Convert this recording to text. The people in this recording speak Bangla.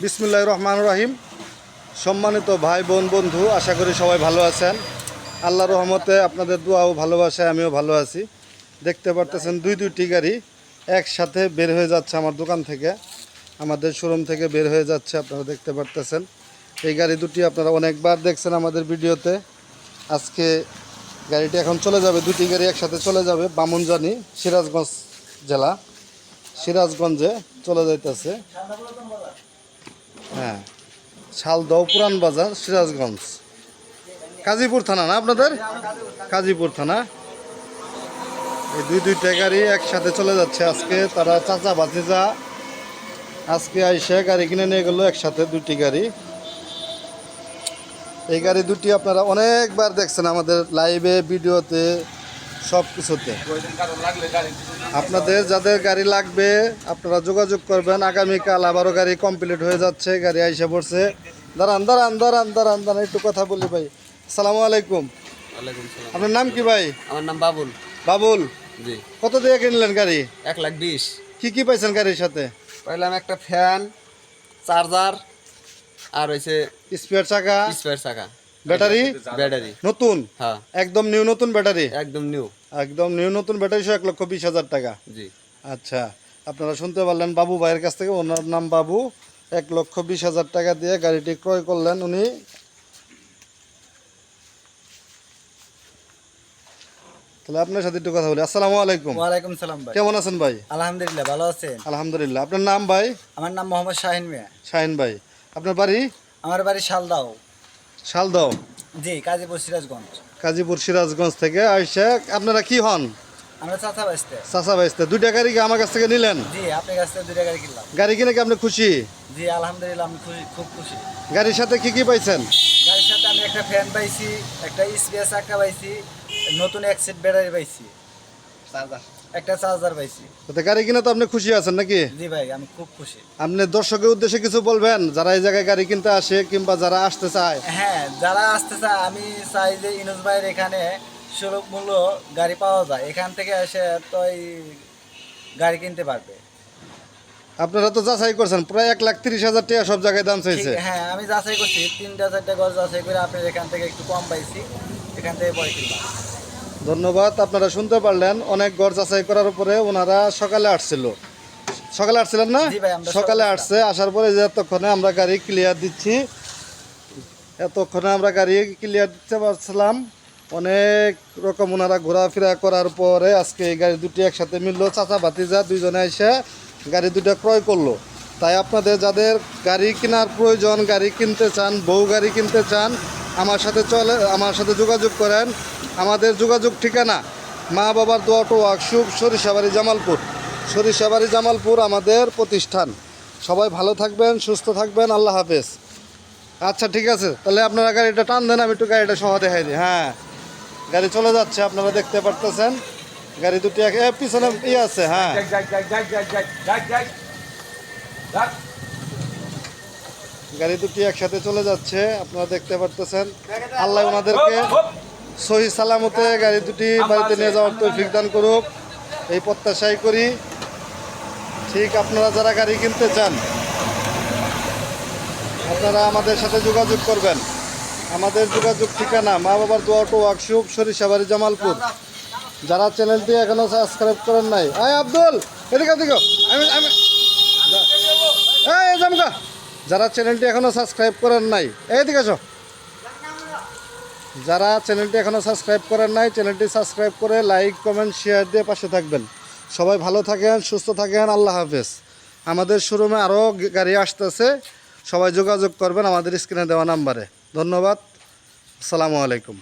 বিসমিল্লাহির রহমানির রহিম। সম্মানিত ভাই বোন বন্ধু, আশা করি সবাই ভালো আছেন। আল্লাহর রহমতে আপনাদের দোয়া ও ভালোবাসায় আমিও ভালো আছি। দেখতে পারতেছেন দুইটি গাড়ি একসাথে বের হয়ে যাচ্ছে আমার দোকান থেকে, আমাদের শোরুম থেকে বের হয়ে যাচ্ছে। আপনারা দেখতে পারতেছেন এই গাড়ি দুটি আপনারা অনেকবার দেখছেন আমাদের ভিডিওতে। আজকে গাড়িটি এখন চলে যাবে, দুটি গাড়ি একসাথে চলে যাবে বামুনজানি, সিরাজগঞ্জ জেলা, সিরাজগঞ্জে চলে যাইতেছে। হ্যাঁ, শালদহ পুরান বাজার, সিরাজগঞ্জ, কাজীপুর থানা না আপনাদের? কাজীপুর থানা। এই দুইটা গাড়ি একসাথে চলে যাচ্ছে আজকে। তারা চাচা ভাতিজা আজকে আইসে গাড়ি কিনে নিয়ে গেল একসাথে দুটি গাড়ি। এই গাড়ি দুটি আপনারা অনেকবার দেখছেন আমাদের লাইভে, ভিডিওতে, সব কিছুতে। আপনাদের যাদের গাড়ি লাগবে আপনারা যোগাযোগ করবেন। আগামীকাল আবারও গাড়ি কমপ্লিট হয়ে যাচ্ছে, গাড়ি আইসে পড়ছে। দাঁড়ান একটু কথা বলি ভাই। আসসালামু আলাইকুম। আপনার নাম কি ভাই? আমার নাম বাবুল। বাবুল জি। কত দিয়ে কিনলেন গাড়ি? 1,20,000। কি পাইছেন গাড়ির সাথে? পাইলাম একটা ফ্যান, চার্জার, আর হইছে স্পেয়ার চাকা, ব্যাটারি নতুন। হ্যাঁ, একদম নিউ নতুন ব্যাটারি, একদম নিউ নতুন ব্যাটারি সহ 1,20,000 টাকা। জি। আচ্ছা, আপনারা শুনতে পারলেন বাবু ভাইয়ের কাছ থেকে। ওনার নাম বাবু। 1,20,000 টাকা দিয়ে গাড়িটি ক্রয় করলেন উনি। তাহলে আপনার সাথে একটু কথা বলি। আসসালামু আলাইকুম। ওয়ালাইকুম সালাম ভাই। কেমন আছেন ভাই? আলহামদুলিল্লাহ, ভালো আছেন? আলহামদুলিল্লাহ। আপনার নাম ভাই? আমার নাম মোহাম্মদ শাহিন মিয়া। শাহিন ভাই। আপনার বাড়ি? আমার বাড়ি শালদহ। শালদহ? জি, কাজীপুর সিরাজগঞ্জ। কাজীপুর সিরাজগঞ্জ থেকে আইসা আপনারা কি হন? আমরা চাচা বাইস্তে। চাচা বাইস্তে। দুইটা গাড়ি কি আমার কাছ থেকে নিলেন? জি, আপনার কাছ থেকে 2টা গাড়ি কিনলাম। গাড়ি কিনে কি আপনি খুশি? জি, আলহামদুলিল্লাহ, আমি খুব খুশি। গাড়ির সাথে কি পাইছেন? গাড়ির সাথে আমি একটা ফ্যান পাইছি, একটা স্পেয়ার চাকা পাইছি, নতুন এক সেট ব্যাটারি পাইছি, একটা চার্জার পাইছি। তো গাড়ি কিনে তো আপনি খুশি আছেন নাকি? জি ভাই, আমি খুব খুশি। আপনি দর্শকের উদ্দেশ্যে কিছু বলবেন যারা এই জায়গায় গাড়ি কিনতে আসে কিংবা যারা আসতে চায়? হ্যাঁ, যারা আসতে চায় আমি চাই যে ইনুস ভাইয়ের এখানে সুলভ মূল্য গাড়ি পাওয়া যায়, এখান থেকে এসে তো গাড়ি কিনতে পারবে। আপনারা তো যাচাই করছেন, প্রায় 1,30,000 টাকা সব জায়গায় দাম চাইছে। হ্যাঁ, আমি যাচাই করছি, 3টা-4টা ঘর যাচাই করে আপনার এখান থেকে একটু কম পাইছি, এখান থেকে পরে কিনলাম। ধন্যবাদ। আপনারা শুনতে পারলেন, অনেক ঘর যাচাই করার পরে ওনারা সকালে আসছিলেন না? সকালে আসছে, আসার পরে যে এতক্ষণে আমরা গাড়ি ক্লিয়ার দিচ্ছি, দিতে পারছিলাম। অনেক রকম ওনারা ঘোরাফেরা করার পরে আজকে এই গাড়ি দুটি একসাথে মিললো। চাচা ভাতিজা দুইজনে এসে গাড়ি দুটো ক্রয় করলো। তাই আপনাদের যাদের গাড়ি কেনার প্রয়োজন, গাড়ি কিনতে চান, বউ গাড়ি কিনতে চান, আমার সাথে যোগাযোগ করেন। আমাদের যোগাযোগ ঠিকানা মা বাবার দোয়া অটো ওয়ার্কশপ, সরিষাবাড়ি জামালপুর আমাদের প্রতিষ্ঠান। সবাই ভালো থাকবেন, সুস্থ থাকবেন। আল্লাহ হাফেজ। আচ্ছা, ঠিক আছে, তাহলে আপনারা গাড়িটা টান দেন, আমি একটু গাড়িটা সহ দেখাই দিই। হ্যাঁ, গাড়ি চলে যাচ্ছে, আপনারা দেখতে পারতেছেন। গাড়ি দুটি পিছনে আছে। হ্যাঁ, গাড়ি দুটি একসাথে চলে যাচ্ছে, আপনারা দেখতে পারতেছেন। আল্লাহ ওনাদেরকে সহি সালামতে গাড়ি দুটি বাড়িতে নিয়ে যাওয়ার তৌফিক দান করুক, এই প্রত্যাশাই করি। ঠিক, আপনারা যারা গাড়ি কিনতে চান আপনারা আমাদের সাথে যোগাযোগ করবেন। আমাদের যোগাযোগ ঠিকানা মা বাবার দোয়া অটো ওয়ার্কশপ, সরিষাবাড়ি জামালপুর। যারা চ্যানেলটি এখনো সাবস্ক্রাইব করেন নাই, আব্দুল এদিকে যারা চ্যানেলটি এখনো সাবস্ক্রাইব করেন নাই, এদিকে আসো। যারা চ্যানেলটি এখনো সাবস্ক্রাইব করেন নাই, চ্যানেলটি সাবস্ক্রাইব করে লাইক, কমেন্ট, শেয়ার দিয়ে পাশে থাকবেন। সবাই ভালো থাকেন, সুস্থ থাকেন। আল্লাহ হাফেজ। আমাদের শোরুমে আরও গাড়ি আসতেছে, সবাই যোগাযোগ করবেন আমাদের স্ক্রিনে দেওয়া নাম্বারে। ধন্যবাদ। আসসালামু আলাইকুম।